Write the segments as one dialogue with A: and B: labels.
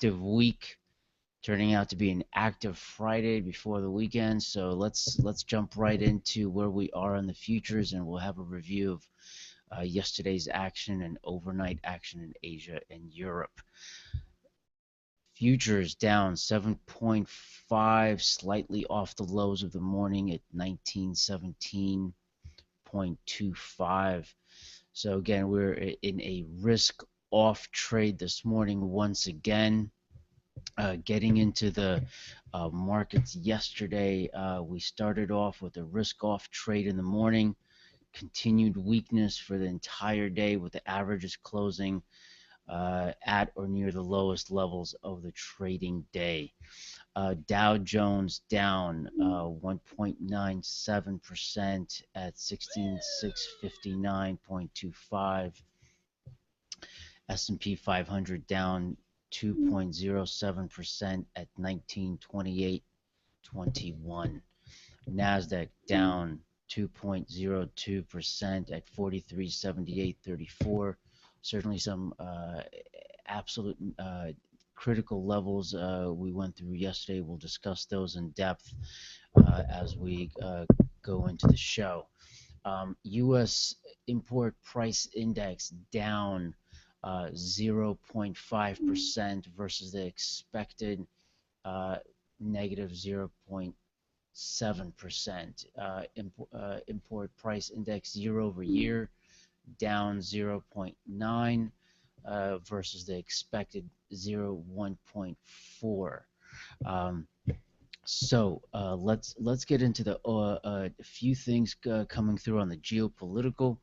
A: active week, turning out to be an active Friday before the weekend. So let's jump right into where we are on the futures, and we'll have a review of yesterday's action and overnight action in Asia and Europe. Futures down 7.5, slightly off the lows of the morning at 1917.25. So again, we're in a risk off trade this morning once again. Getting into the markets yesterday, we started off with a risk off trade in the morning, continued weakness for the entire day with the averages closing at or near the lowest levels of the trading day. Dow Jones down 1.97% at 16,659.25. S&P 500 down 2.07% at 1928.21. Nasdaq down 2.02% at 4378.34. Certainly some absolute critical levels we went through yesterday. We'll discuss those in depth as we go into the show. U.S. import price index down 0.5% versus the expected negative 0.7%. Import price index year over year down 0.9 versus the expected 1.4. So let's get into the a few things coming through on the geopolitical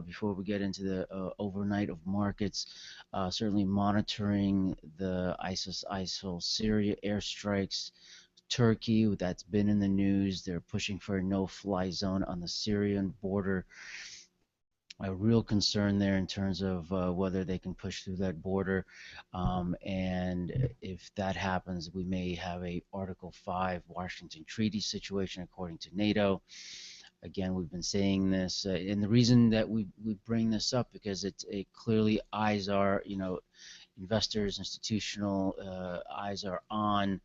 A: before we get into the overnight of markets. Certainly monitoring the ISIL Syria airstrikes. Turkey, that's been in the news. They're pushing for a no-fly zone on the Syrian border. A real concern there in terms of whether they can push through that border, and if that happens, we may have a Article 5 Washington Treaty situation according to NATO. Again, we've been saying this, and the reason that we bring this up because it clearly eyes are, investors, institutional eyes are on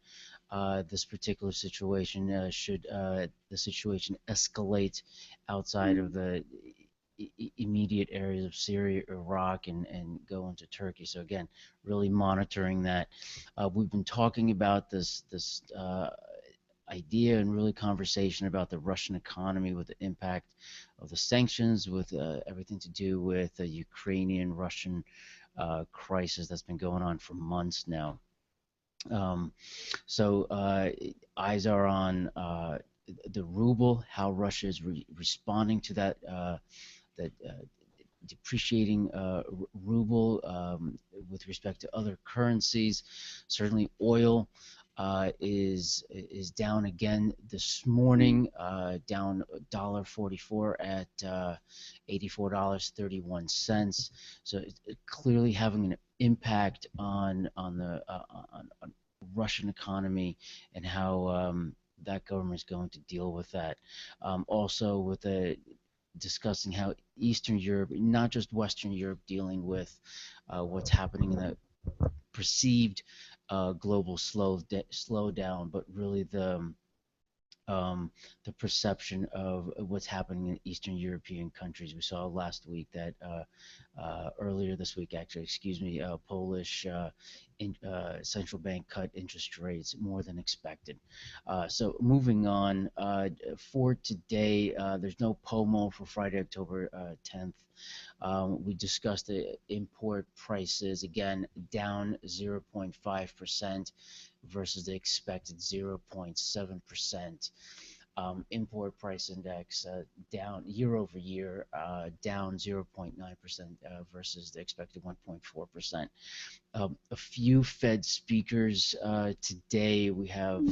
A: this particular situation. Should the situation escalate outside of the immediate areas of Syria, Iraq, and go into Turkey. So again, really monitoring that. We've been talking about this idea and really conversation about the Russian economy with the impact of the sanctions, with everything to do with the Ukrainian-Russian crisis that's been going on for months now. So eyes are on the ruble, how Russia is responding to that depreciating ruble with respect to other currencies. Certainly oil is down again this morning, down $1.44 at $84.31. So it's clearly having an impact on the Russian economy and how that government is going to deal with that. Also with the discussing how Eastern Europe, not just Western Europe, dealing with what's happening in the perceived global slowdown, but really the perception of what's happening in Eastern European countries. We saw last week that earlier this week, actually, Polish central bank cut interest rates more than expected. So moving on, for today, there's no POMO for Friday, October 10th. We discussed the import prices, again, down 0.5% versus the expected 0.7%. Import price index down year over year, down 0.9% versus the expected 1.4%. A few Fed speakers today. We have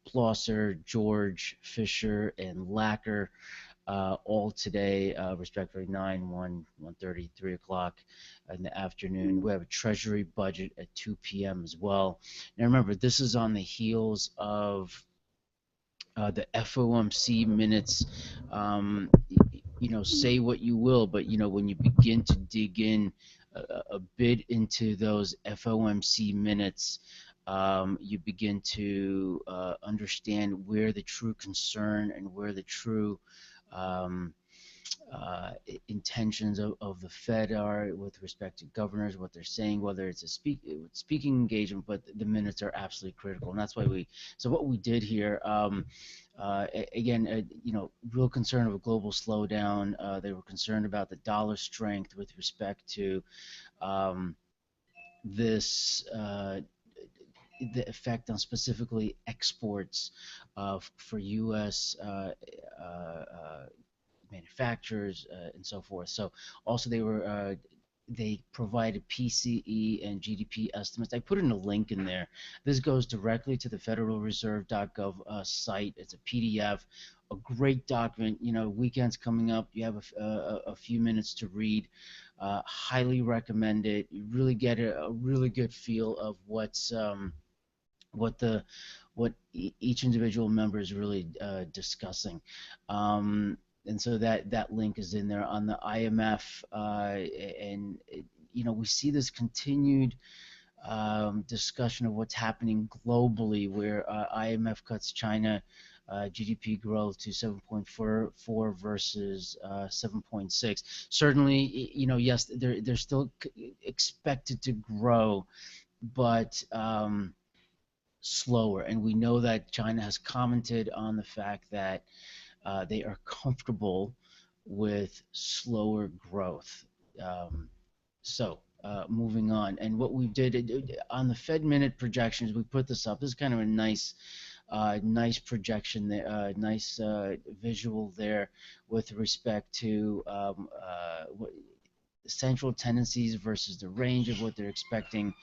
A: Plosser, George, Fisher, and Lacker all today, respectively 9, 1, 1:30, 3 o'clock in the afternoon. We have a Treasury budget at 2 p.m. as well. Now remember, this is on the heels of the FOMC minutes. Say what you will, but when you begin to dig in a bit into those FOMC minutes, you begin to understand where the true concern and where the true um, intentions of the Fed are with respect to governors, what they're saying, whether it's a speaking engagement, but the minutes are absolutely critical, and that's why so what we did here, again, real concern of a global slowdown. They were concerned about the dollar strength with respect to um, this. The effect on specifically exports for U.S. Manufacturers and so forth. So also they provided PCE and GDP estimates. I put in a link in there. This goes directly to the federalreserve.gov site. It's a PDF, a great document. Weekend's coming up. You have a few minutes to read. Highly recommend it. You really get a really good feel of what each individual member is really discussing. And so that link is in there on the IMF, and we see this continued discussion of what's happening globally, where IMF cuts China GDP growth to 7.44 versus 7.6. Certainly, yes, they're still expected to grow, but slower. And we know that China has commented on the fact that they are comfortable with slower growth. Moving on, and what we did on the Fed minute projections, we put this up. This is kind of a nice projection there, nice visual there with respect to central tendencies versus the range of what they're expecting.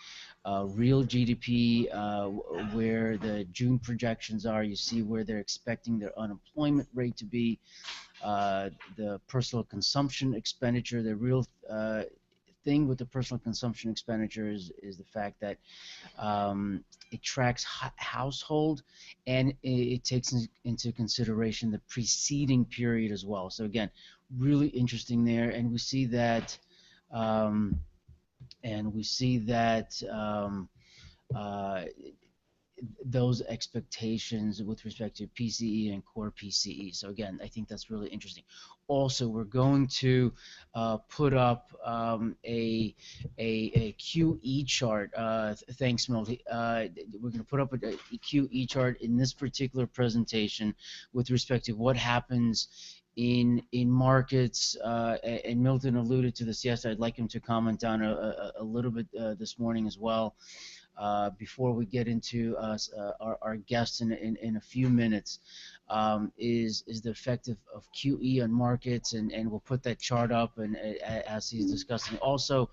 A: Real GDP, where the June projections are, you see where they're expecting their unemployment rate to be. The personal consumption expenditure, the real thing with the personal consumption expenditure is the fact that it tracks household, and it takes into consideration the preceding period as well. So again, really interesting there, and we see that uh, those expectations with respect to PCE and core PCE. So again, I think that's really interesting. Also, we're going to put up a QE chart. Thanks, Milty. We're going to put up a QE chart in this particular presentation with respect to what happens in markets, and Milton alluded to this. Yes, I'd like him to comment on a little bit this morning as well. Before we get into our guests in a few minutes, is the effect of QE on markets, and we'll put that chart up and as he's discussing. Also,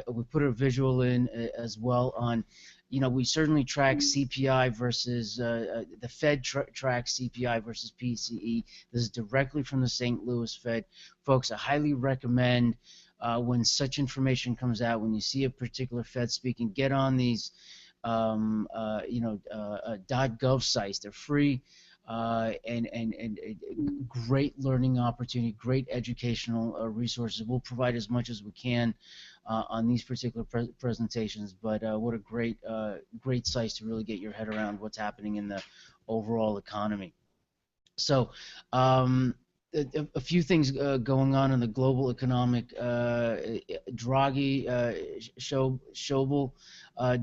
A: we put a visual in as well on, we certainly track CPI versus the Fed tracks CPI versus PCE. This is directly from the St. Louis Fed. Folks, I highly recommend when such information comes out, when you see a particular Fed speaking, get on these .gov sites. They're free, and great learning opportunity, great educational resources. We'll provide as much as we can on these particular presentations, but what a great sites to really get your head around what's happening in the overall economy. So a few things going on in the global economic Draghi Schäuble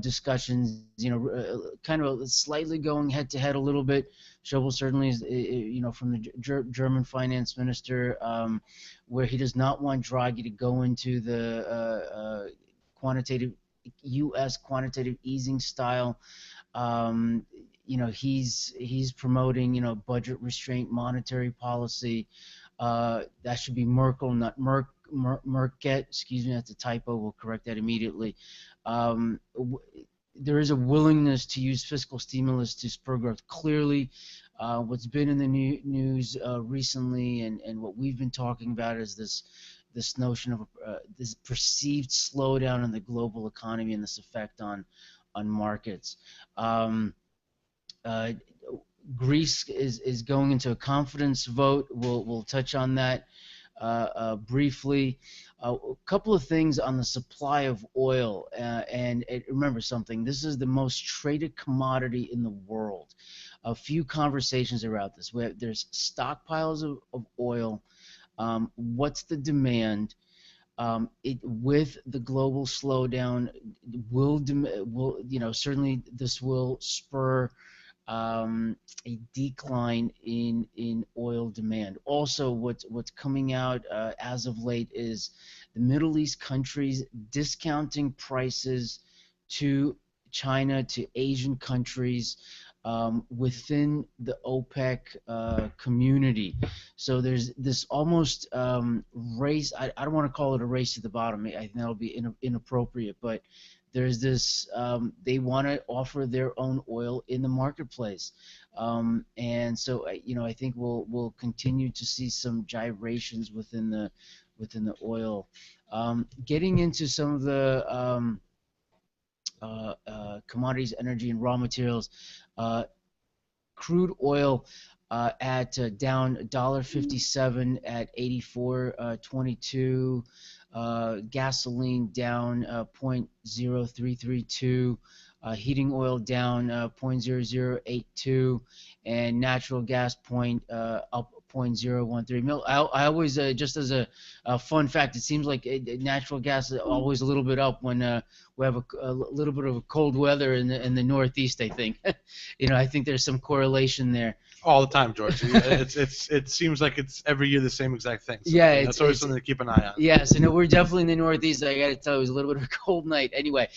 A: discussions, kind of slightly going head to head a little bit. Schäuble certainly is, from the German finance minister, where he does not want Draghi to go into the U.S. quantitative easing style. He's promoting, budget restraint monetary policy. That should be Merkel, not Merket. Excuse me, that's a typo. We'll correct that immediately. There is a willingness to use fiscal stimulus to spur growth. Clearly, what's been in the news recently, and what we've been talking about, is this notion of this perceived slowdown in the global economy and this effect on markets. Greece is going into a confidence vote. We'll touch on that briefly. A couple of things on the supply of oil, and remember something. This is the most traded commodity in the world. A few conversations around this. There's stockpiles of oil. What's the demand? With the global slowdown, will certainly this will spur a decline in oil demand. Also, what's coming out as of late is the Middle East countries discounting prices to China, to Asian countries within the OPEC community. So there's this almost race. I don't want to call it a race to the bottom. I think that'll be inappropriate, but there's this they want to offer their own oil in the marketplace, and so I think we'll continue to see some gyrations within the oil. Getting into some of the commodities, energy, and raw materials. Crude oil at down $1.57 at 84.22. Gasoline down 0.0332. Heating oil down 0.0082, and natural gas up 0.013. I always, just as a fun fact, it seems like natural gas is always a little bit up when we have a little bit of cold weather in the Northeast. I think, I think there's some correlation there.
B: All the time, George. It seems like it's every year the same exact thing. So,
A: yeah,
B: that's always something to keep an eye on.
A: Yeah, so no, we're definitely in the Northeast. I got to tell you, it was a little bit of a cold night. Anyway,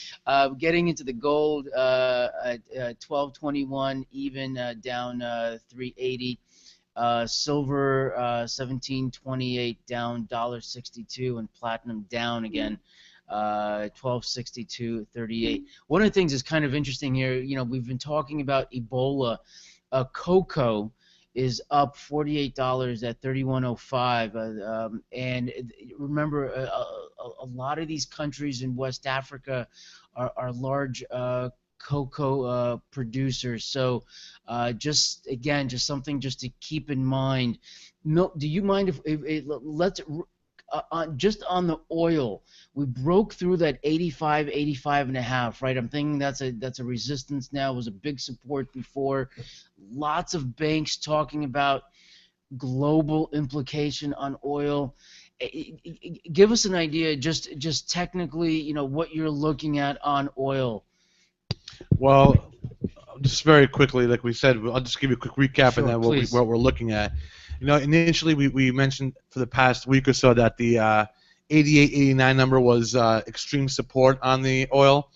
A: getting into the gold, 12.21 even, down 3.80. Silver 17.28 down $1.62, and platinum down again 12.62.38. One of the things that's kind of interesting here, we've been talking about Ebola. Cocoa is up $48 at 31.05, and remember, a lot of these countries in West Africa are large cocoa producers. So just something just to keep in mind. Do you mind if let's just on the oil, we broke through that 85 and a half, right? I'm thinking that's a resistance now. It was a big support before. Lots of banks talking about global implication on oil. Give us an idea, just technically, what you're looking at on oil.
B: Well, just very quickly, like we said, I'll just give you a quick recap,
A: Sure,
B: and then what we're looking at. Initially we mentioned for the past week or so that the 88, 89 number was extreme support on the oil.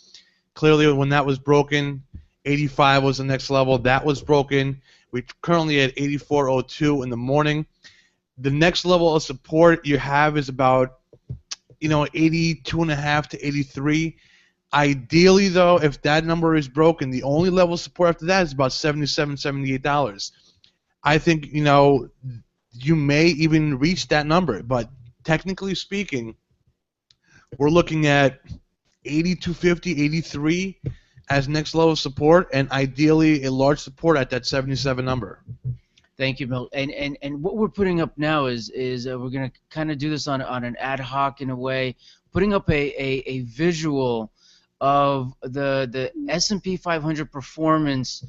B: Clearly, when that was broken, 85 was the next level. That was broken. We're currently at 84.02 in the morning. The next level of support you have is about 82.5 to 83. Ideally, though, if that number is broken, the only level of support after that is about $77, $78. I think, you may even reach that number, but technically speaking, we're looking at 82.50, 83 as next level of support, and ideally a large support at that 77 number.
A: Thank you, Milt. And what we're putting up now is we're going to kind of do this on an ad hoc in a way, putting up a visual of the S&P 500 performance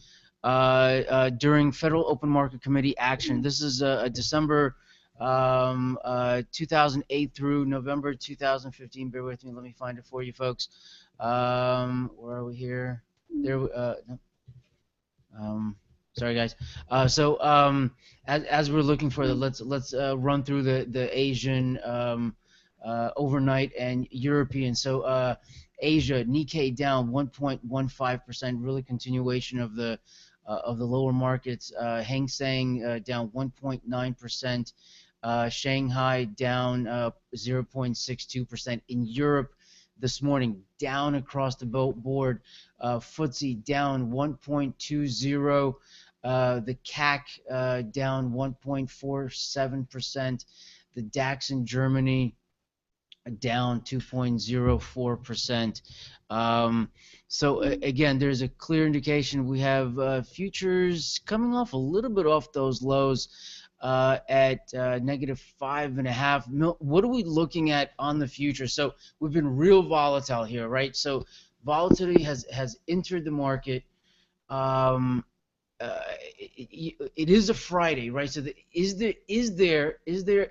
A: during Federal Open Market Committee action. This is December 2008 through November 2015. Bear with me. Let me find it for you, folks. Where are we here? There. Sorry, guys. As we're looking for let's run through the Asian overnight and European. So Asia, Nikkei down 1.15%, really continuation of the lower markets. Hang Seng down 1.9%. Shanghai down 0.62%. In Europe this morning, down across the board. FTSE down 1.20. The CAC down 1.47%. The DAX in Germany down 2.04%. So again, there's a clear indication we have futures coming off a little bit off those lows. at negative 5.5. What are we looking at on the future? So we've been real volatile here, right? So volatility has entered the market. Um, it is a Friday, right? So is there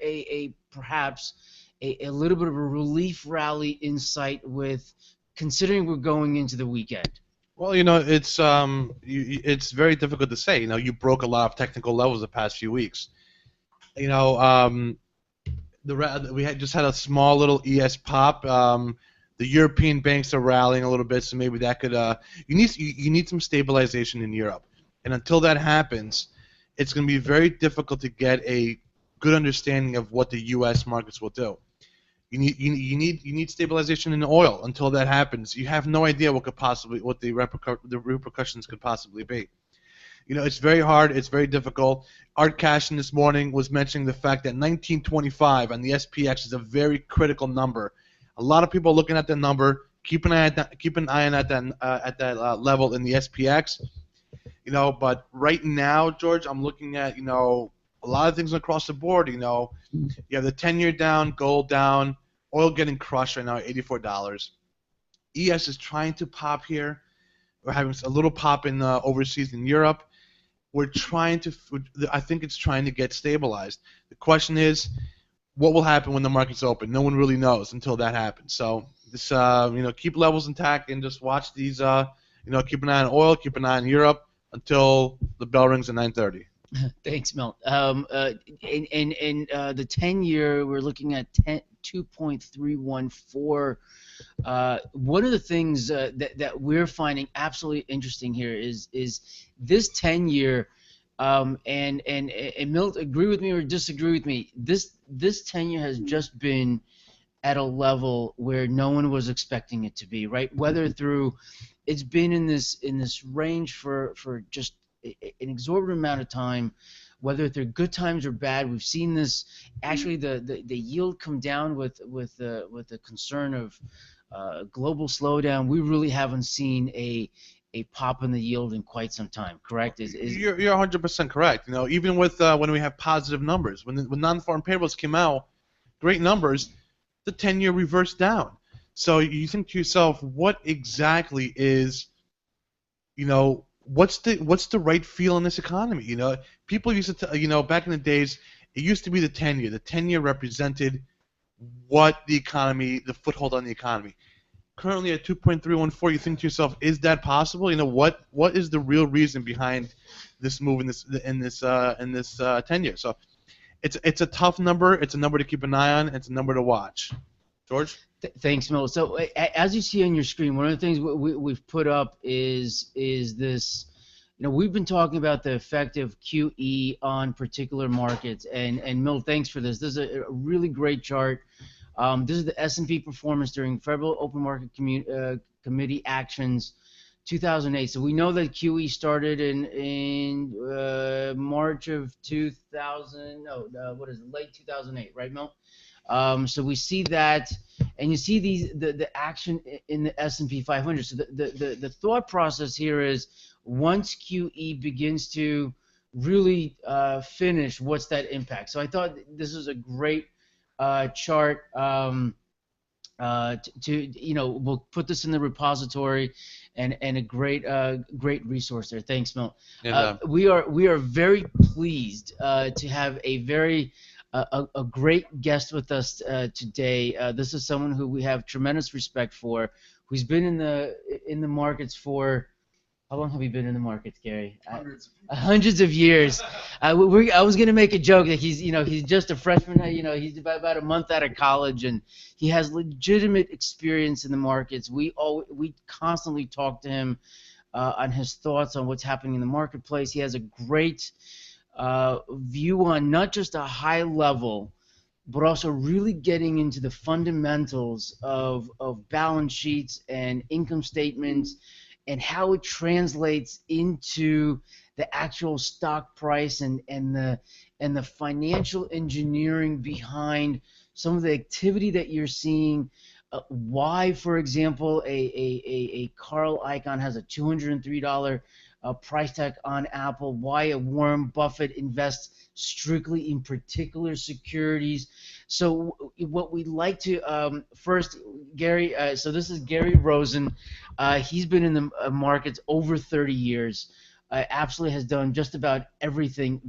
A: a perhaps a little bit of a relief rally in sight with considering we're going into the weekend?
B: Well, it's very difficult to say. You broke a lot of technical levels the past few weeks. You know, we had just had a small little ES pop. The European banks are rallying a little bit, so maybe that could. You need some stabilization in Europe, and until that happens, it's going to be very difficult to get a good understanding of what the U.S. markets will do. You need stabilization in oil. Until that happens, you have no idea what the repercussions could possibly be. It's very hard. It's very difficult. Art Cashin this morning was mentioning the fact that 1925 on the SPX is a very critical number. A lot of people are looking at that number. Keep an eye on that level in the SPX. But right now, George, I'm looking at a lot of things across the board. You have the 10-year down, gold down, oil getting crushed right now at $84. ES is trying to pop here. We're having a little pop in overseas in Europe. I think it's trying to get stabilized. The question is, what will happen when the market's open? No one really knows until that happens. So this, keep levels intact and just watch these. Keep an eye on oil, keep an eye on Europe until the bell rings at 9:30.
A: Thanks, Mel. In the 10-year, we're looking at 2.314. One of the things that we're finding absolutely interesting here is this 10-year, and Milt, agree with me or disagree with me. This 10-year has just been at a level where no one was expecting it to be, right? Whether through it's been in this range for just an exorbitant amount of time, whether they're good times or bad. We've seen this actually the yield come down with the concern of global slowdown. We really haven't seen a pop in the yield in quite some time. Correct?
B: You're 100% correct. Even with when we have positive numbers, when non-farm payrolls came out, great numbers, the 10-year reversed down. So you think to yourself, what exactly is, what's the right feel in this economy? People used to, back in the days, it used to be the 10-year. The 10-year represented what the economy, the foothold on the economy. Currently at 2.314, you think to yourself, is that possible? What is the real reason behind this move in this 10-year? So it's a tough number. It's a number to keep an eye on. It's a number to watch. George?
A: Thanks, Mel. So as you see on your screen, one of the things we've put up is this. We've been talking about the effect of QE on particular markets, and Mel, thanks for this. This is a really great chart. This is the S&P performance during Federal Open Market Committee actions 2008. So we know that QE started in March of 2000. No, what is it? Late 2008, right, Mel? So we see that, and you see the action in the S&P 500. So the thought process here is once QE begins to really finish, what's that impact? So I thought this was a great chart. We'll put this in the repository, and a great resource there. Thanks, Mel.
B: Yeah.
A: We are very pleased to have a great guest with us today. This is someone who we have tremendous respect for, who's been in the markets for. How long have you been in the markets, Gary? Hundreds of years. I was going to make a joke that he's just a freshman. He's about a month out of college, and he has legitimate experience in the markets. We constantly talk to him on his thoughts on what's happening in the marketplace. He has a great view on not just a high level, but also really getting into the fundamentals of balance sheets and income statements and how it translates into the actual stock price and the financial engineering behind some of the activity that you're seeing Why, for example, a Carl Icahn has a $203 price tag on Apple, why a Warren Buffett invests strictly in particular securities. So what we'd like to first, Gary, so this is Gary Rosen. He's been in the markets over 30 years. Absolutely has done just about everything.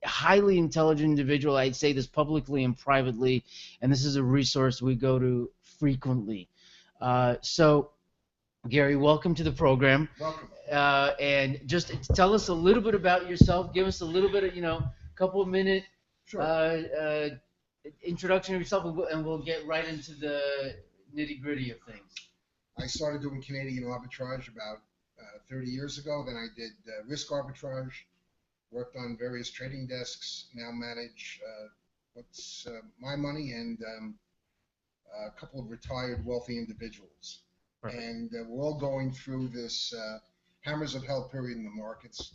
A: Highly intelligent individual. I say this publicly and privately, and this is a resource we go to frequently. So, Gary, welcome to the program.
C: Welcome.
A: And just tell us a little bit about yourself. Give us a little bit of, couple of minute
C: Sure.
A: Introduction of yourself, and we'll get right into the nitty gritty of things.
C: I started doing Canadian arbitrage about 30 years ago. Then I did risk arbitrage, worked on various trading desks, now manage what's my money and a couple of retired wealthy individuals.
A: Perfect.
C: And we're all going through this hammers of hell period in the markets.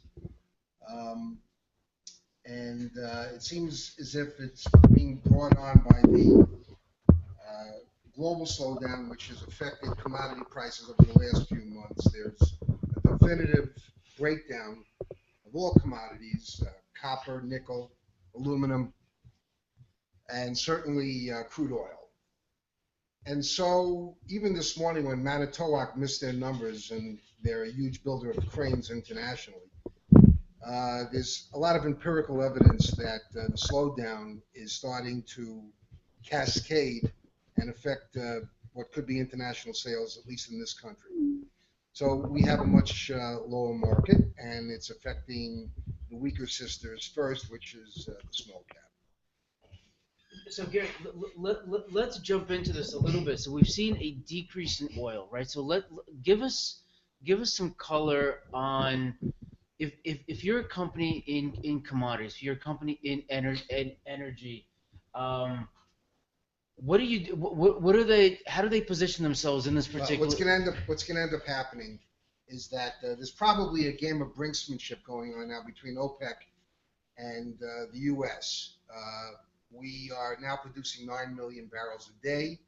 C: And it seems as if it's being brought on by the global slowdown, which has affected commodity prices over the last few months. There's a definitive breakdown of all commodities, copper, nickel, aluminum, and certainly crude oil. And so even this morning when Manitowoc missed their numbers, and they're a huge builder of cranes internationally, there's a lot of empirical evidence that the slowdown is starting to cascade and affect what could be international sales, at least in this country. So we have a much lower market, and it's affecting the weaker sisters first, which is the small cap.
A: So Gary, let's jump into this a little bit. So we've seen a decrease in oil, right? So give us some color on if you're a company in commodities, if you're a company in energy, what do you do? What are they? How do they position themselves in this particular?
C: What's going to end up happening is that there's probably a game of brinksmanship going on now between OPEC and the U.S. We are now producing 9 million barrels a day.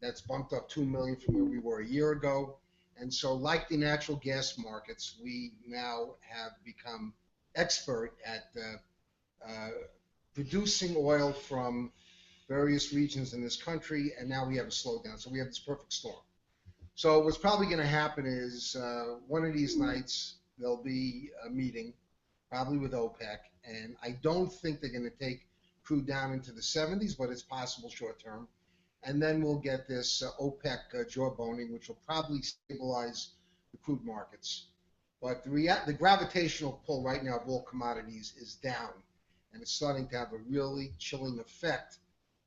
C: That's bumped up 2 million from where we were a year ago. And so, like the natural gas markets, we now have become expert at producing oil from various regions in this country, and now we have a slowdown. So we have this perfect storm. So what's probably going to happen is one of these nights there'll be a meeting, probably with OPEC, and I don't think they're going to take crude down into the 70s, but it's possible short term. And then we'll get this OPEC jawboning, which will probably stabilize the crude markets. But the gravitational pull right now of all commodities is down, and it's starting to have a really chilling effect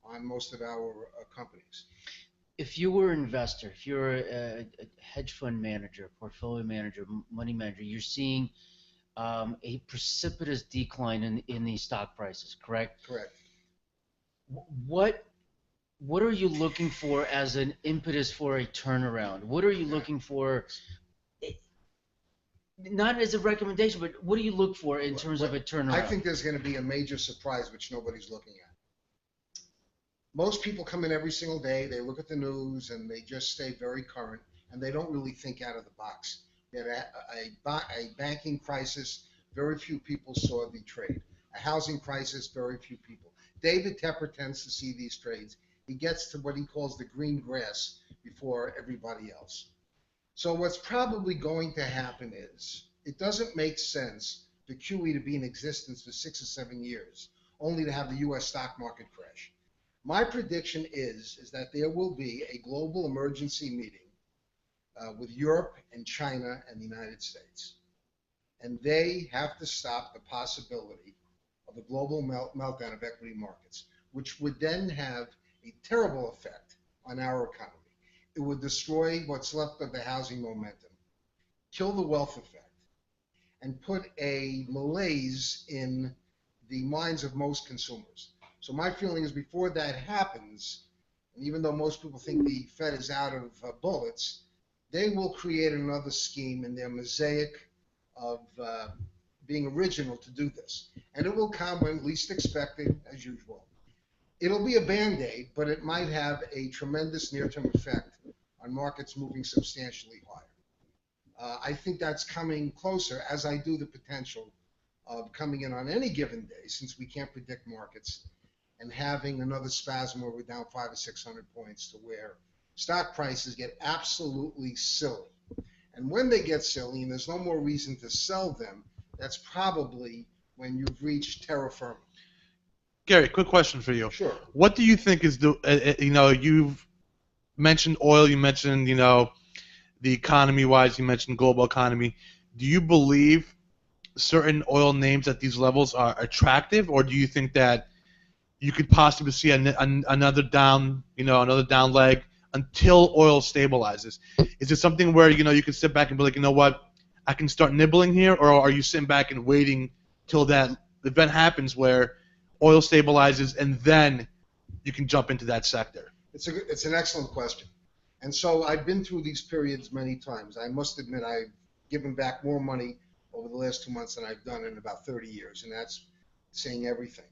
C: on most of our companies.
A: If you were an investor, if you're a hedge fund manager, portfolio manager, money manager, you're seeing a precipitous decline in these stock prices, correct?
C: Correct.
A: What are you looking for as an impetus for a turnaround? What are you looking for? Not as a recommendation, but what do you look for in terms of a turnaround?
C: I think there's going to be a major surprise which nobody's looking at. Most people come in every single day, they look at the news, and they just stay very current, and they don't really think out of the box. We had a banking crisis, very few people saw the trade. A housing crisis, very few people. David Tepper tends to see these trades. He gets to what he calls the green grass before everybody else. So what's probably going to happen is it doesn't make sense for QE to be in existence for 6 or 7 years, only to have the U.S. stock market crash. My prediction is that there will be a global emergency meeting with Europe and China and the United States. And they have to stop the possibility of a global meltdown of equity markets, which would then have a terrible effect on our economy. It would destroy what's left of the housing momentum, kill the wealth effect, and put a malaise in the minds of most consumers. So my feeling is before that happens, and even though most people think the Fed is out of bullets, they will create another scheme in their mosaic of being original to do this. And it will come when least expected, as usual. It'll be a Band-Aid, but it might have a tremendous near-term effect on markets moving substantially higher. I think that's coming closer, as I do the potential of coming in on any given day, since we can't predict markets, and having another spasm where we're down 500 or 600 points to where stock prices get absolutely silly. And when they get silly and there's no more reason to sell them, that's probably when you've reached terra firma.
B: Gary, quick question for you.
C: Sure.
B: What do you think is you've mentioned oil, you mentioned, the economy-wise, you mentioned global economy. Do you believe certain oil names at these levels are attractive, or do you think that you could possibly see another down leg until oil stabilizes? Is it something where you can sit back and be like, you know what, I can start nibbling here, or are you sitting back and waiting till that event happens where oil stabilizes and then you can jump into that sector?
C: It's an excellent question. And so I've been through these periods many times. I must admit I've given back more money over the last 2 months than I've done in about 30 years, and that's saying everything.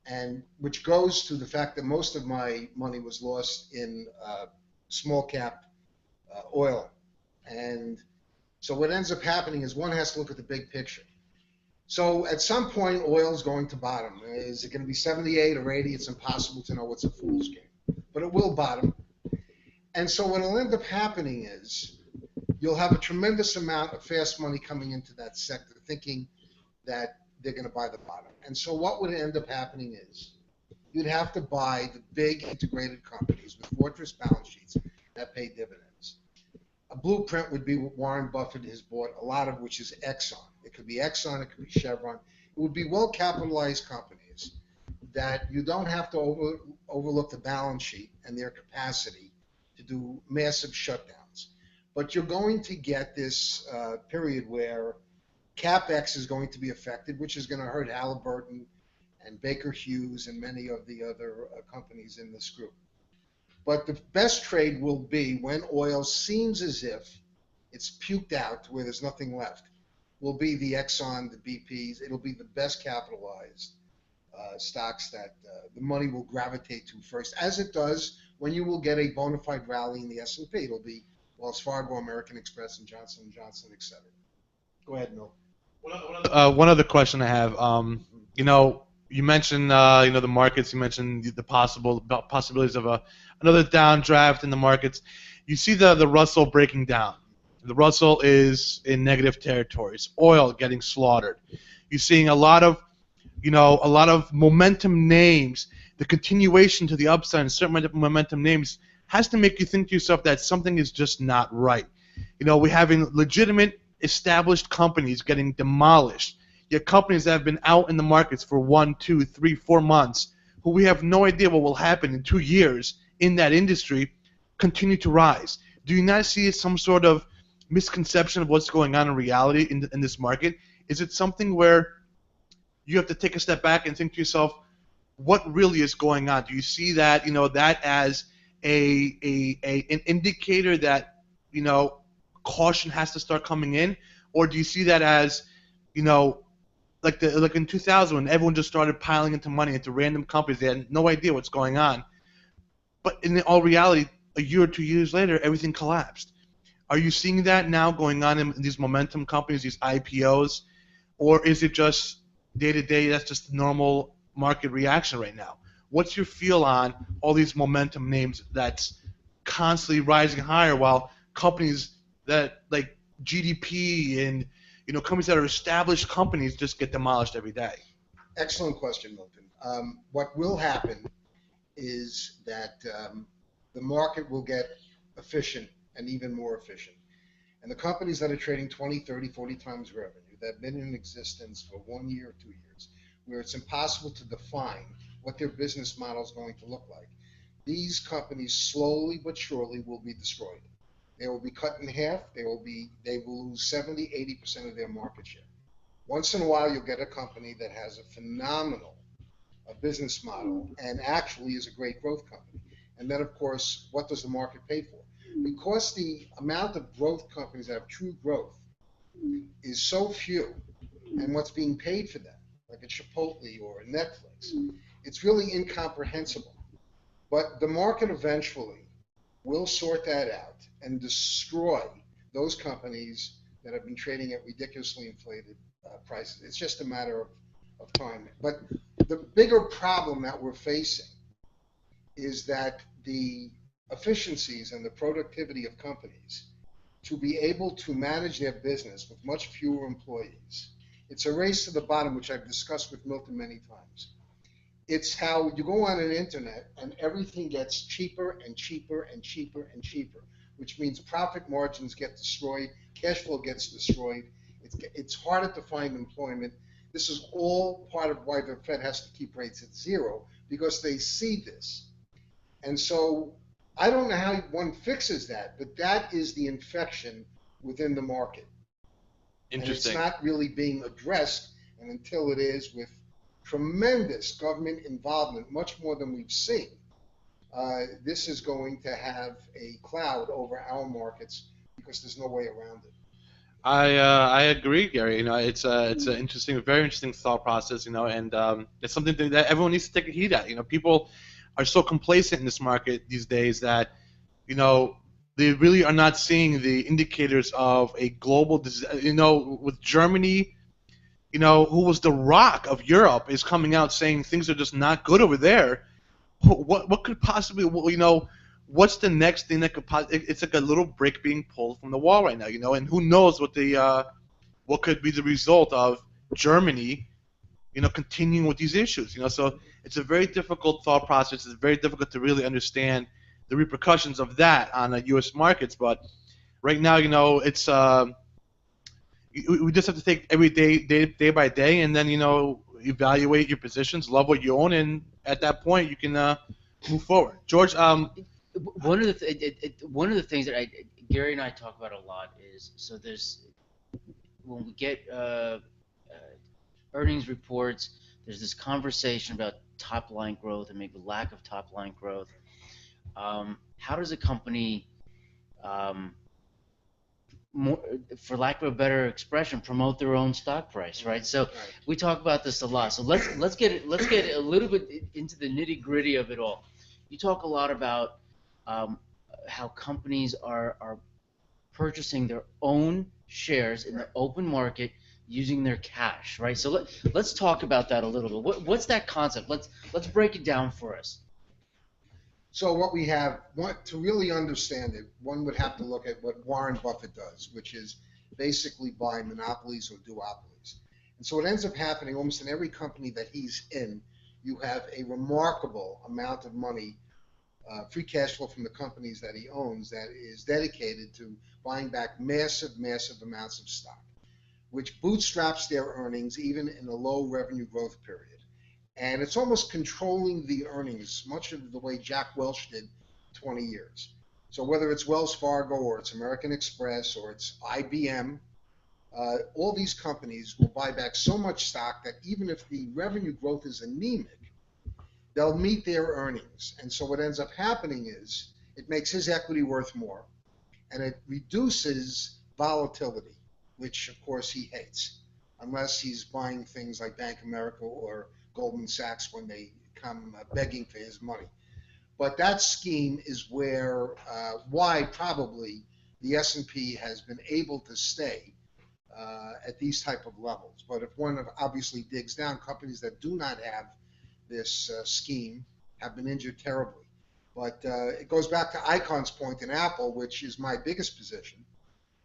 C: And which goes to the fact that most of my money was lost in small cap oil. And so what ends up happening is one has to look at the big picture. So at some point, oil is going to bottom. Is it going to be 78 or 80? It's impossible to know. It's a fool's game. But it will bottom. And so what will end up happening is you'll have a tremendous amount of fast money coming into that sector thinking that they're going to buy the bottom. And so what would end up happening is you'd have to buy the big integrated companies with fortress balance sheets that pay dividends. A blueprint would be what Warren Buffett has bought, a lot of which is Exxon. It could be Exxon, it could be Chevron. It would be well-capitalized companies that you don't have to overlook the balance sheet and their capacity to do massive shutdowns. But you're going to get this period where CapEx is going to be affected, which is going to hurt Halliburton and Baker Hughes and many of the other companies in this group. But the best trade will be when oil seems as if it's puked out to where there's nothing left, will be the Exxon, the BPs. It'll be the best capitalized stocks that the money will gravitate to first, as it does when you will get a bona fide rally in the S&P. It'll be Wells Fargo, American Express, and Johnson & Johnson, et cetera. Go ahead, Mill.
B: One other question I have. You mentioned the markets. You mentioned the possibilities of another downdraft in the markets. You see the Russell breaking down. The Russell is in negative territories. Oil getting slaughtered. You're seeing a lot of momentum names. The continuation to the upside in certain momentum names has to make you think to yourself that something is just not right. We're having legitimate, established companies getting demolished. Yet companies that have been out in the markets for 1, 2, 3, 4 months, who we have no idea what will happen in 2 years in that industry, continue to rise. Do you not see some sort of misconception of what's going on in reality in this market? Is it something where you have to take a step back and think to yourself, what really is going on? Do you see that that as an indicator that caution has to start coming in, or do you see that as like in 2000 when everyone just started piling into money into random companies, they had no idea what's going on, but in all reality, a year or 2 years later, everything collapsed? Are you seeing that now going on in these momentum companies, these IPOs, or is it just day to day? That's just the normal market reaction right now. What's your feel on all these momentum names that's constantly rising higher while companies that like GDP and companies that are established companies just get demolished every day?
C: Excellent question, Milton. What will happen is that the market will get efficient and even more efficient. And the companies that are trading 20, 30, 40 times revenue, that have been in existence for 1 year or 2 years, where it's impossible to define what their business model is going to look like, these companies slowly but surely will be destroyed. They will be cut in half. They will lose 70, 80% of their market share. Once in a while, you'll get a company that has a phenomenal business model and actually is a great growth company. And then, of course, what does the market pay for? Because the amount of growth companies that have true growth is so few, and what's being paid for them, like a Chipotle or a Netflix, It's really incomprehensible. But the market eventually will sort that out and destroy those companies that have been trading at ridiculously inflated prices. It's just a matter of time. But the bigger problem that we're facing is that the efficiencies and the productivity of companies to be able to manage their business with much fewer employees. It's a race to the bottom, which I've discussed with Milton many times. It's how you go on an internet and everything gets cheaper and cheaper and cheaper and cheaper, which means profit margins get destroyed, cash flow gets destroyed. It's harder to find employment. This is all part of why the Fed has to keep rates at zero, because they see this. And so I don't know how one fixes that, but that is the infection within the market.
B: Interesting.
C: And it's not really being addressed, and until it is, with tremendous government involvement, much more than we've seen, this is going to have a cloud over our markets because there's no way around it.
B: I agree, Gary. It's an interesting, very interesting thought process. And it's something that everyone needs to take a heed at. People are so complacent in this market these days that they really are not seeing the indicators of a global disease. With Germany, who was the rock of Europe, is coming out saying things are just not good over there. What could possibly, what's the next thing that could possibly? It's like a little brick being pulled from the wall right now, and who knows what could be the result of Germany, continuing with these issues, So it's a very difficult thought process. It's very difficult to really understand the repercussions of that on the U.S. markets. But right now, it's we just have to take every day by day, and then evaluate your positions, love what you own, and at that point you can move forward. George,
A: one of the things that Gary and I talk about a lot is, so there's, when we get earnings reports, there's this conversation about top line growth and maybe lack of top line growth. How does a company, more, for lack of a better expression, promote their own stock price, right? So we talk about this a lot. So let's get a little bit into the nitty gritty of it all. You talk a lot about how companies are purchasing their own shares in the open market using their cash, right? So let's talk about that a little bit. What's that concept? Let's break it down for us.
C: So what we have, to really understand it, one would have to look at what Warren Buffett does, which is basically buy monopolies or duopolies. And so what ends up happening almost in every company that he's in, you have a remarkable amount of money, free cash flow from the companies that he owns, that is dedicated to buying back massive amounts of stock, which bootstraps their earnings even in a low revenue growth period. And it's almost controlling the earnings, much of the way Jack Welch did 20 years. So whether it's Wells Fargo or it's American Express or it's IBM, all these companies will buy back so much stock that even if the revenue growth is anemic, they'll meet their earnings. And so what ends up happening is it makes his equity worth more, and it reduces volatility, which of course he hates, unless he's buying things like Bank of America or Goldman Sachs when they come begging for his money. But that scheme is where why probably the S&P has been able to stay at these type of levels. But if one obviously digs down, companies that do not have this scheme have been injured terribly. But it goes back to Icon's point in Apple, which is my biggest position,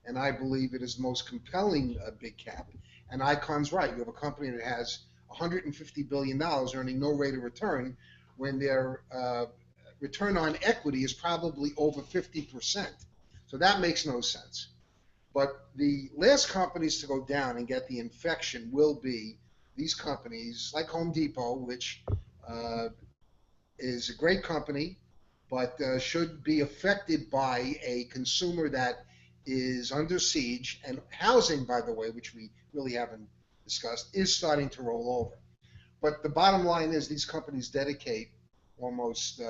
C: and I believe it is the most compelling big cap. And Icon's right. You have a company that has $150 billion earning no rate of return when their return on equity is probably over 50%. So that makes no sense. But the last companies to go down and get the infection will be these companies like Home Depot, which is a great company, but should be affected by a consumer that is under siege. And housing, by the way, which we really haven't discussed, is starting to roll over. But the bottom line is these companies dedicate almost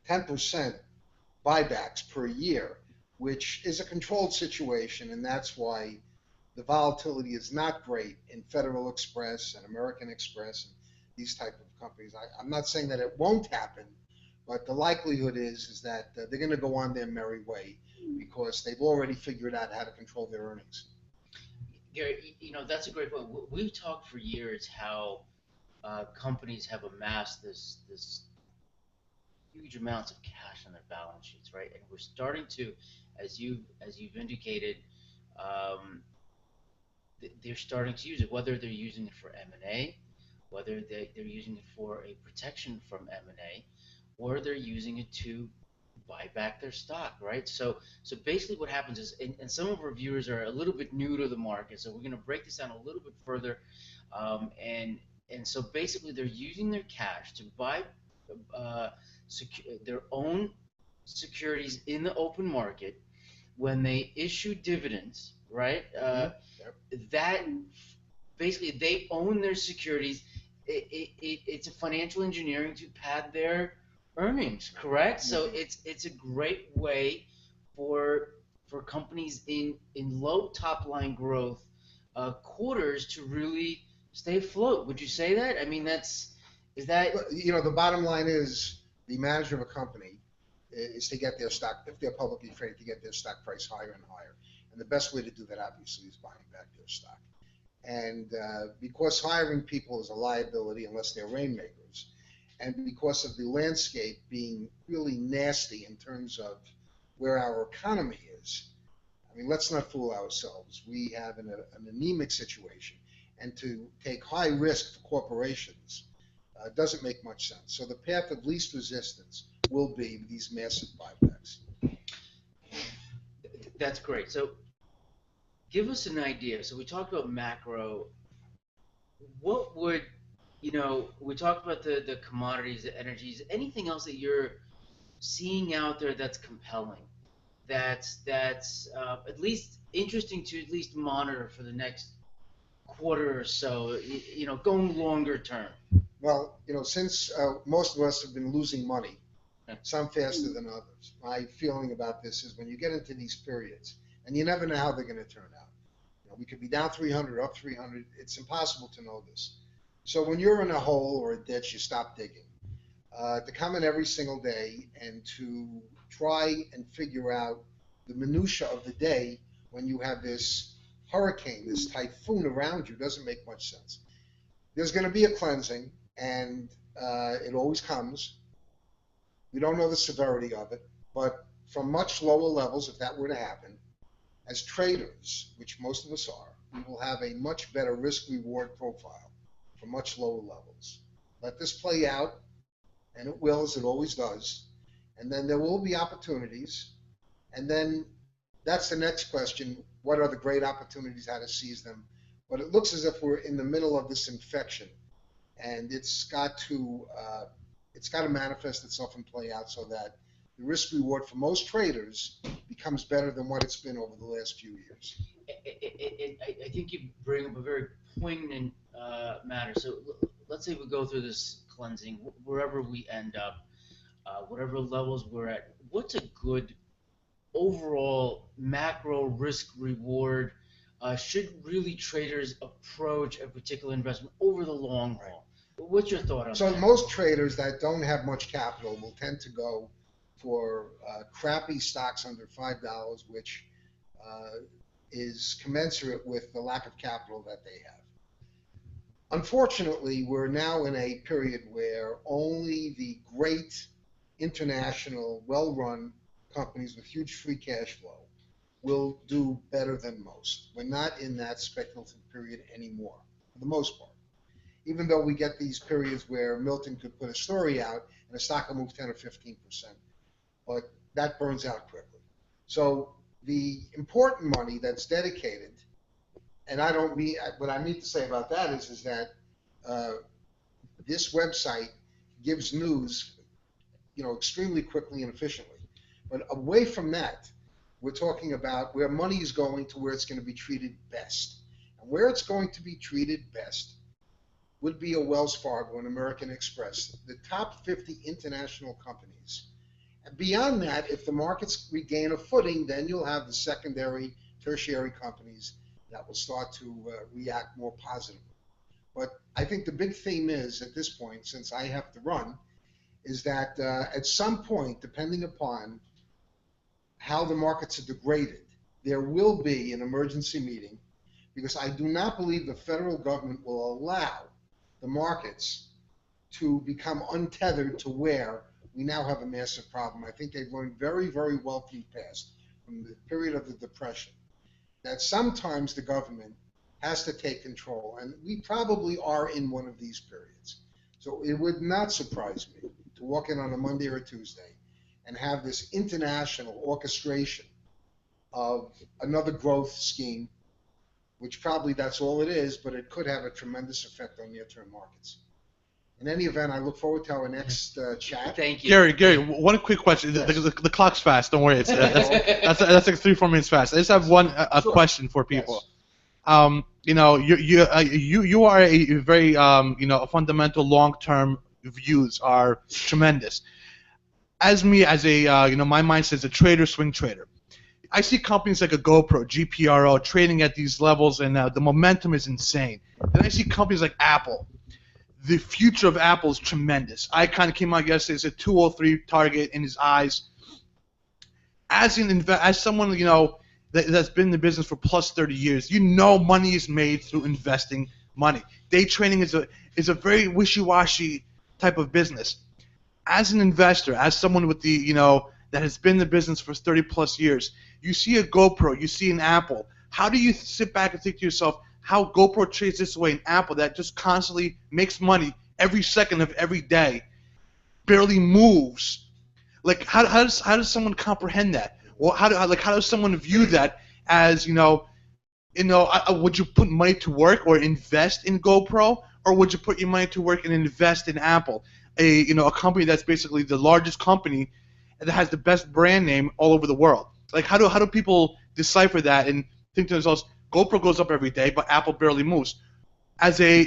C: 10% buybacks per year, which is a controlled situation, and that's why the volatility is not great in Federal Express and American Express and these type of companies. I'm not saying that it won't happen, but the likelihood is that they're going to go on their merry way because they've already figured out how to control their earnings.
A: Gary, that's a great point. We've talked for years how companies have amassed this huge amounts of cash on their balance sheets, right? And we're starting to, as you've indicated, they're starting to use it. Whether they're using it for M&A, whether they're using it for a protection from M&A, or they're using it to buy back their stock, right? So basically, what happens is, and some of our viewers are a little bit new to the market, so we're going to break this down a little bit further, and so basically, they're using their cash to buy their own securities in the open market. When they issue dividends, right? That basically they own their securities. It's a financial engineering to pad their earnings, correct? So it's a great way for companies in low top line growth quarters to really stay afloat. Would you say that? I mean, is that?
C: The bottom line is the manager of a company is to get their stock, if they're publicly traded, to get their stock price higher and higher. And the best way to do that, obviously, is buying back their stock. And because hiring people is a liability unless they're rainmakers, and because of the landscape being really nasty in terms of where our economy is, I mean, let's not fool ourselves. We have an anemic situation, and to take high risk for corporations doesn't make much sense. So the path of least resistance will be these massive buybacks.
A: That's great. So give us an idea. So we talked about macro. What would, we talked about the commodities, the energies, anything else that you're seeing out there that's compelling, that's at least interesting to at least monitor for the next quarter or so, going longer term?
C: Well, since most of us have been losing money, some faster than others, my feeling about this is when you get into these periods, and you never know how they're going to turn out. We could be down 300, up 300. It's impossible to know this. So when you're in a hole or a ditch, you stop digging. To come in every single day and to try and figure out the minutia of the day when you have this hurricane, this typhoon around you, doesn't make much sense. There's going to be a cleansing, and it always comes. We don't know the severity of it, but from much lower levels, if that were to happen, as traders, which most of us are, we will have a much better risk-reward profile from much lower levels. Let this play out, and it will, as it always does, and then there will be opportunities, and then that's the next question: what are the great opportunities, how to seize them? But it looks as if we're in the middle of this infection, and it's got to manifest itself and play out so that the risk reward for most traders becomes better than what it's been over the last few years.
A: I think you bring up a very poignant matter. So let's say we go through this cleansing, wherever we end up, whatever levels we're at, what's a good overall macro risk reward? Should really traders approach a particular investment over the long haul? What's your thought on that?
C: So most traders that don't have much capital will tend to go for crappy stocks under $5, which is commensurate with the lack of capital that they have. Unfortunately, we're now in a period where only the great international, well-run companies with huge free cash flow will do better than most. We're not in that speculative period anymore, for the most part. Even though we get these periods where Milton could put a story out and a stock will move 10 or 15%, but that burns out quickly. So the important money that's dedicated, and what I mean to say about that is that this website gives news, extremely quickly and efficiently. But away from that, we're talking about where money is going to where it's going to be treated best. And where it's going to be treated best would be a Wells Fargo, an American Express, the top 50 international companies. And beyond that, if the markets regain a footing, then you'll have the secondary, tertiary companies that will start to react more positively. But I think the big theme is, at this point, since I have to run, is that at some point, depending upon how the markets are degraded, there will be an emergency meeting, because I do not believe the federal government will allow the markets to become untethered to where we now have a massive problem. I think they've learned very, very well from the past, from the period of the Depression, that sometimes the government has to take control, and we probably are in one of these periods. So it would not surprise me to walk in on a Monday or a Tuesday and have this international orchestration of another growth scheme, which probably that's all it is, but it could have a tremendous effect on near-term markets. In any event, I look forward to our next chat.
A: Thank you.
B: Gary, one quick question.
C: Yes.
B: The clock's fast. Don't worry. That's like 3-4 minutes fast. I just have one
C: Sure.
B: question for people.
C: Yes.
B: You are a very a fundamental long-term views are tremendous. As my mindset is a trader, swing trader. I see companies like a GoPro, GPRO, trading at these levels, and the momentum is insane. Then I see companies like Apple. The future of Apple is tremendous. I kind of came out yesterday. It's a 203 target in his eyes. As someone that's been in the business for plus 30 years, money is made through investing money. Day trading is a very wishy-washy type of business. As an investor, as someone with that has been in the business for 30 plus years, you see a GoPro, you see an Apple. How do you sit back and think to yourself, how GoPro trades this way, an Apple that just constantly makes money every second of every day, barely moves? Like, how does someone comprehend that? Well, how does someone view that as would you put money to work or invest in GoPro, or would you put your money to work and invest in Apple, a company that's basically the largest company that has the best brand name all over the world? Like, how do people decipher that and think to themselves, GoPro goes up every day, but Apple barely moves? As a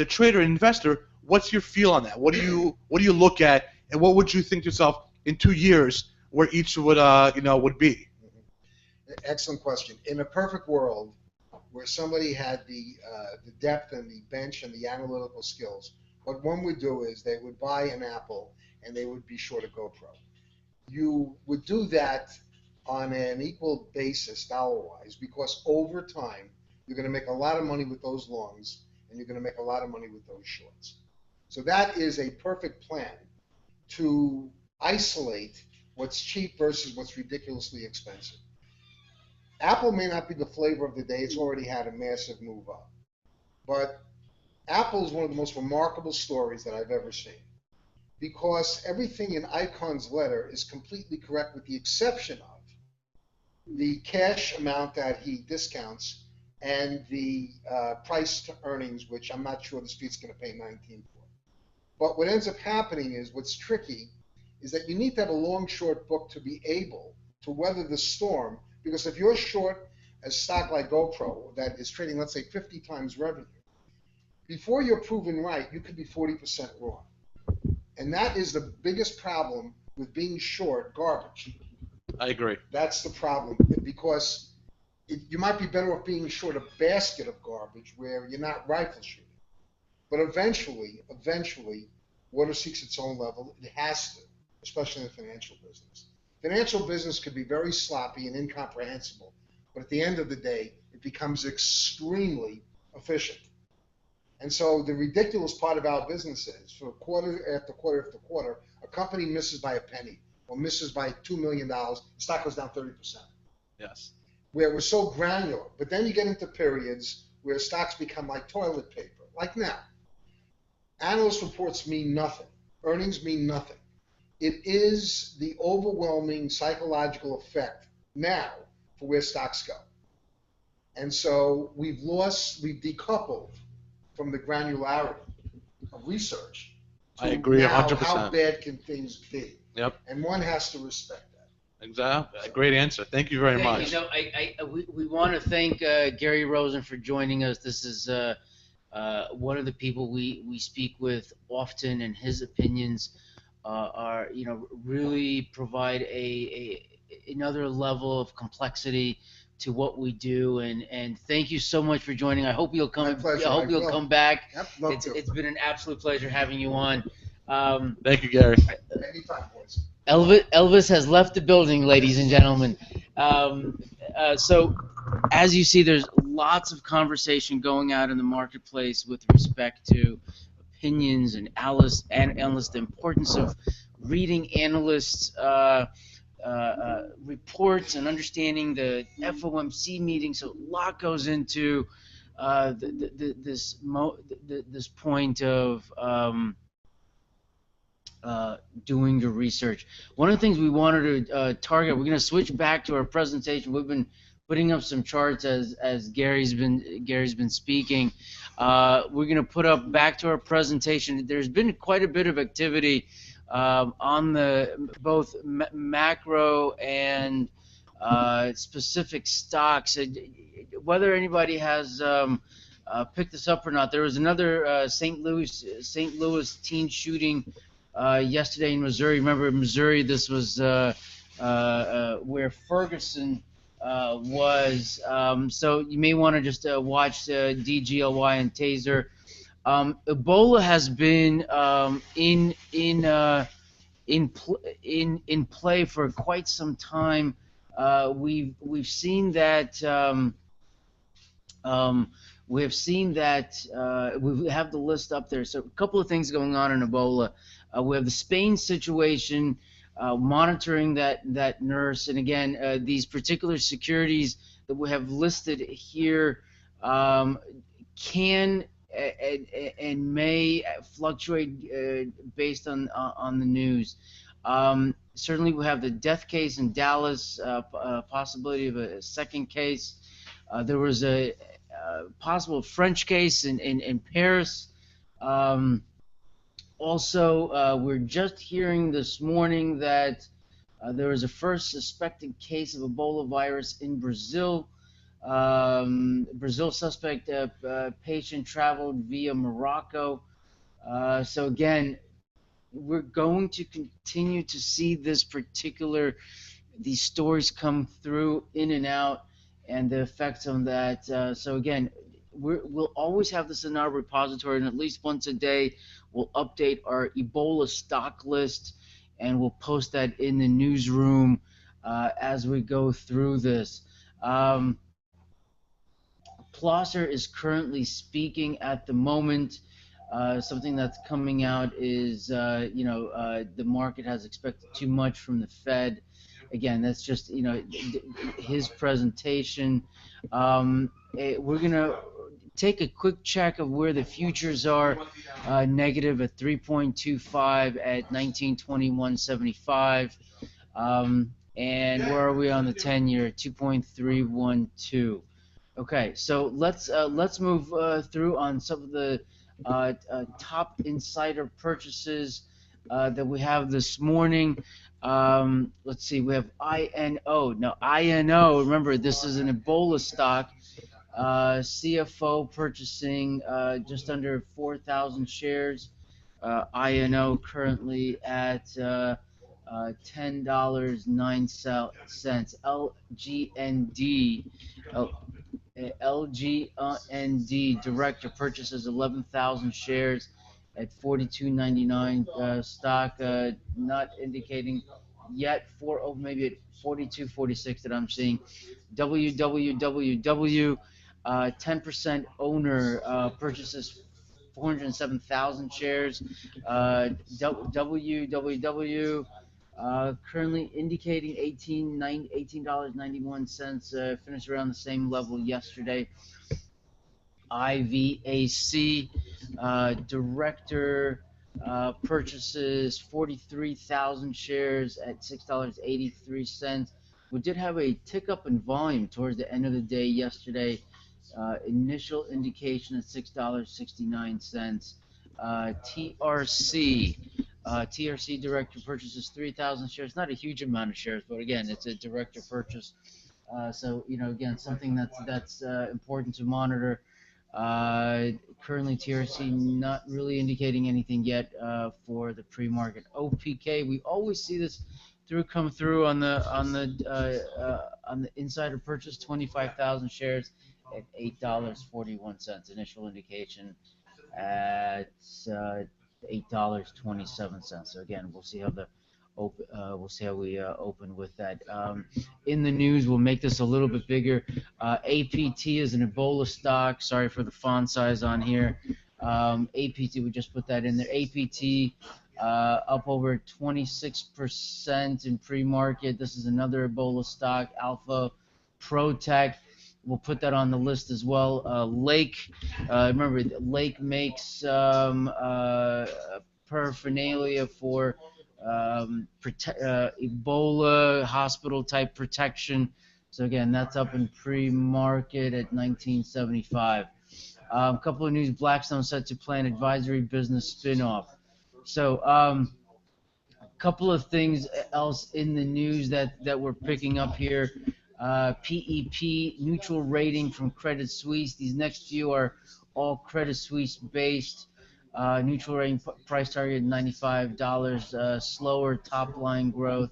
B: trader and investor, what's your feel on that? What do you look at, and what would you think to yourself in 2 years where each would be?
C: Excellent question. In a perfect world, where somebody had the depth and the bench and the analytical skills, what one would do is they would buy an Apple and they would be short a GoPro. You would do that on an equal basis dollar-wise, because over time you're going to make a lot of money with those longs and you're going to make a lot of money with those shorts. So that is a perfect plan to isolate what's cheap versus what's ridiculously expensive. Apple may not be the flavor of the day. It's already had a massive move up. But Apple is one of the most remarkable stories that I've ever seen, because everything in Icon's letter is completely correct, with the exception of the cash amount that he discounts and the price to earnings, which I'm not sure the street's going to pay 19 for. But what ends up happening is, what's tricky is that you need to have a long-short book to be able to weather the storm, because if you're short a stock like GoPro that is trading, let's say, 50 times revenue, before you're proven right, you could be 40% wrong. And that is the biggest problem with being short garbage.
B: I agree.
C: That's the problem, because you might be better off being short a basket of garbage where you're not rifle shooting. But eventually, water seeks its own level. It has to, especially in the financial business. Financial business could be very sloppy and incomprehensible, but at the end of the day, it becomes extremely efficient. And so the ridiculous part of our business is, for quarter after quarter after quarter, a company misses by a penny or misses by $2 million, the stock goes down 30%.
B: Yes.
C: Where we're so granular. But then you get into periods where stocks become like toilet paper, like now. Analyst reports mean nothing. Earnings mean nothing. It is the overwhelming psychological effect now for where stocks go. And so we've decoupled from the granularity of research.
B: I agree 100%.
C: How bad can things be?
B: Yep.
C: And one has to respect that.
B: Exactly. A great answer. Thank you very much.
A: We want to thank Gary Rosen for joining us. This is one of the people we speak with often, and his opinions are really provide another level of complexity to what we do, and thank you so much for joining. I hope you'll come.
C: My pleasure.
A: I hope you'll come back.
C: Yep, love
A: It's
C: to.
A: it's been an absolute pleasure having you on.
B: Thank you, Gary.
C: Anytime, boys.
A: Elvis has left the building, ladies and gentlemen. So, as you see, there's lots of conversation going out in the marketplace with respect to opinions and analysts, the importance of reading analysts' reports and understanding the FOMC meeting. So a lot goes into this point of doing your research. One of the things we wanted to target, we're going to switch back to our presentation. We've been putting up some charts as Gary's been speaking. We're going to put up back to our presentation. There's been quite a bit of activity on the both macro and specific stocks. Whether anybody has picked this up or not, there was another St. Louis teen shooting yesterday in Missouri. Remember, in Missouri, this was where Ferguson was. So you may want to just watch DGLY and Taser. Ebola has been in play for quite some time. We've seen that. We have the list up there. So a couple of things going on in Ebola. We have the Spain situation, monitoring that nurse, and again, these particular securities that we have listed here can and may fluctuate based on the news. Certainly, we have the death case in Dallas, possibility of a second case. There was a possible French case in Paris. Also, we're just hearing this morning that there was a first suspected case of Ebola virus in Brazil. Brazil suspect patient traveled via Morocco. So again, we're going to continue to see these stories come through in and out, and the effects on that. So again, we'll always have this in our repository, and at least once a day we'll update our Ebola stock list, and we'll post that in the newsroom as we go through this. Plosser is currently speaking at the moment. Something that's coming out is, the market has expected too much from the Fed. Again, that's just, his presentation. We're going to take a quick check of where the futures are, negative at 3.25 at 1921.75. And where are we on the 10-year? 2.312. Okay, so let's move through on some of the top insider purchases that we have this morning. Let's see, we have INO. Now, INO, remember, this is an Ebola stock. CFO purchasing just under 4,000 shares. INO currently at $10.09. LGND director purchases 11,000 shares at $42.99. Stock not indicating yet maybe at 42.46 that I'm seeing. WWW 10% owner purchases 407,000 shares. WWW currently indicating $18.91. Finished around the same level yesterday. IVAC director purchases 43,000 shares at $6.83. We did have a tick up in volume towards the end of the day yesterday. Initial indication at $6.69. TRC director purchases 3,000 shares. Not a huge amount of shares, but again, it's a director purchase. So again, something that's important to monitor. Currently, TRC not really indicating anything yet for the pre-market. OPK, we always see this come through on the on the insider purchase, 25,000 shares at $8.41. Initial indication at $8.27. So again, we'll see how the we'll see how we open with that. In the news, we'll make this a little bit bigger. APT is an Ebola stock. Sorry for the font size on here. APT, we just put that in there. APT up over 26% in pre-market. This is another Ebola stock. Alpha Protech. We'll put that on the list as well. Lake, remember, Lake makes paraphernalia for Ebola hospital type protection. So again, that's up in pre-market at 1975. A couple of news: Blackstone set to plan advisory business spinoff. So a couple of things else in the news that we're picking up here. PEP neutral rating from Credit Suisse. These next few are all Credit Suisse based. Neutral rating price target $95. Slower top line growth.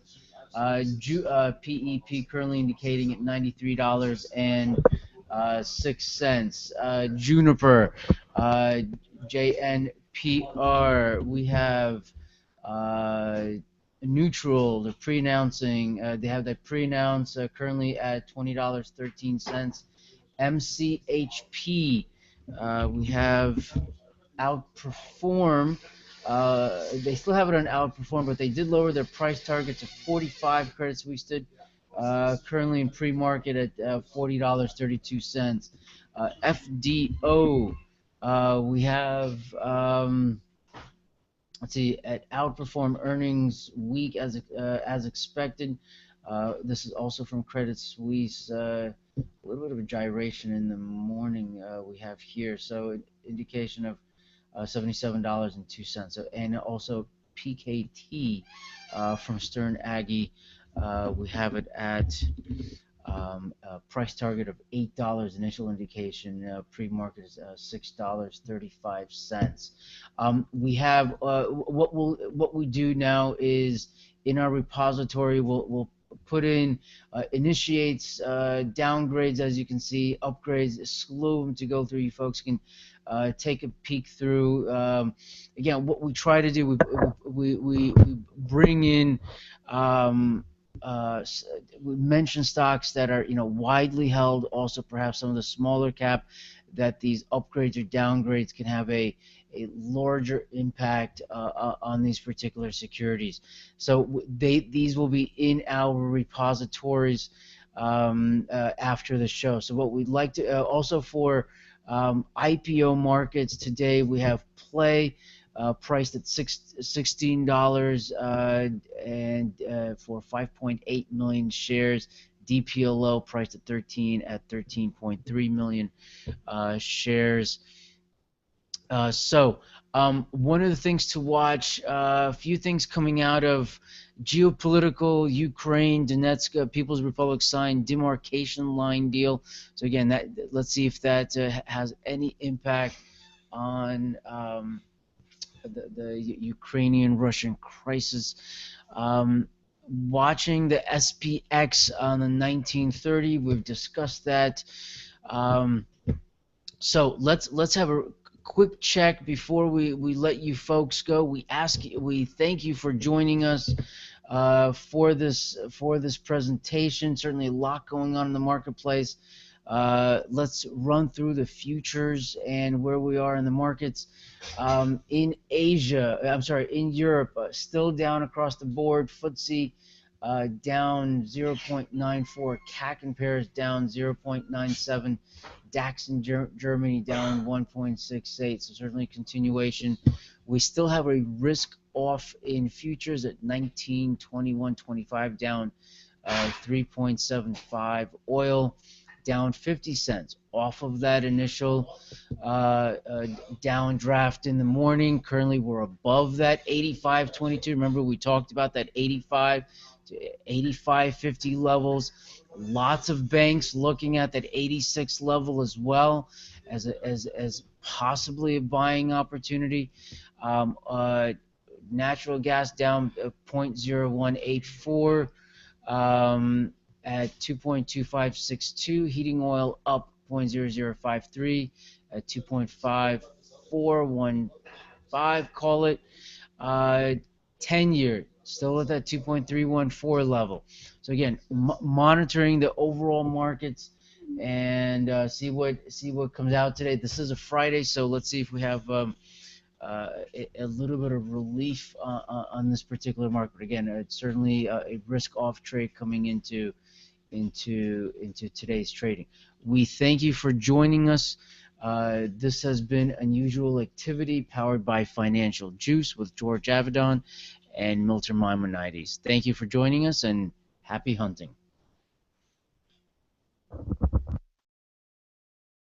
A: PEP currently indicating at $93.06. Juniper, JNPR. We have neutral. They're pre-announcing. They have that pre-announce currently at $20.13. MCHP. We have Outperform. They still have it on Outperform, but they did lower their price target to 45. Credit Suisse did. Currently in pre-market at $40.32. FDO. We have. Let's see, at Outperform earnings weak as expected. This is also from Credit Suisse. A little bit of a gyration in the morning we have here. So indication of $77.02. And also PKT from Stern Agee. We have it at a price target of $8. Initial indication pre-market is $6.35. We have what we do now is in our repository we'll put in initiates downgrades, as you can see, upgrades, a slew of them to go through. You folks can take a peek through. Again, what we try to do, we bring in. We mention stocks that are widely held, also perhaps some of the smaller cap, that these upgrades or downgrades can have a larger impact on these particular securities. So these will be in our repositories after the show. So what we'd like to also for IPO markets today, we have Play priced at $16 and for 5.8 million shares. DPLO priced at 13.3 million shares. So one of the things to watch, a few things coming out of geopolitical, Ukraine, Donetsk, People's Republic signed demarcation line deal. So again, let's see if that has any impact on the Ukrainian-Russian crisis. Watching the SPX on the 1930, we've discussed that. So let's have a quick check before we let you folks go. We thank you for joining us for this presentation. Certainly a lot going on in the marketplace. Let's run through the futures and where we are in the markets. In Europe, still down across the board. FTSE down 0.94. CAC and pairs down 0.97. DAX in Germany down 1.68. So certainly continuation. We still have a risk off in futures at 1921.25, down 3.75. Oil down 50 cents off of that initial downdraft in the morning. Currently, we're above that 85.22. Remember, we talked about that 85 to 85.50 levels. Lots of banks looking at that 86 level as well as possibly a buying opportunity. Natural gas down 0.0184. at 2.2562. Heating oil up 0.0053 at 2.5415. Call it. 10-year still at that 2.314 level. So again, monitoring the overall markets and see what comes out today. This is a Friday, so let's see if we have a little bit of relief on this particular market. Again, it's certainly a risk-off trade coming into today's trading. We thank you for joining us. This has been Unusual Activity powered by Financial Juice with George Avedon and Milton Maimonides. Thank you for joining us, and happy hunting.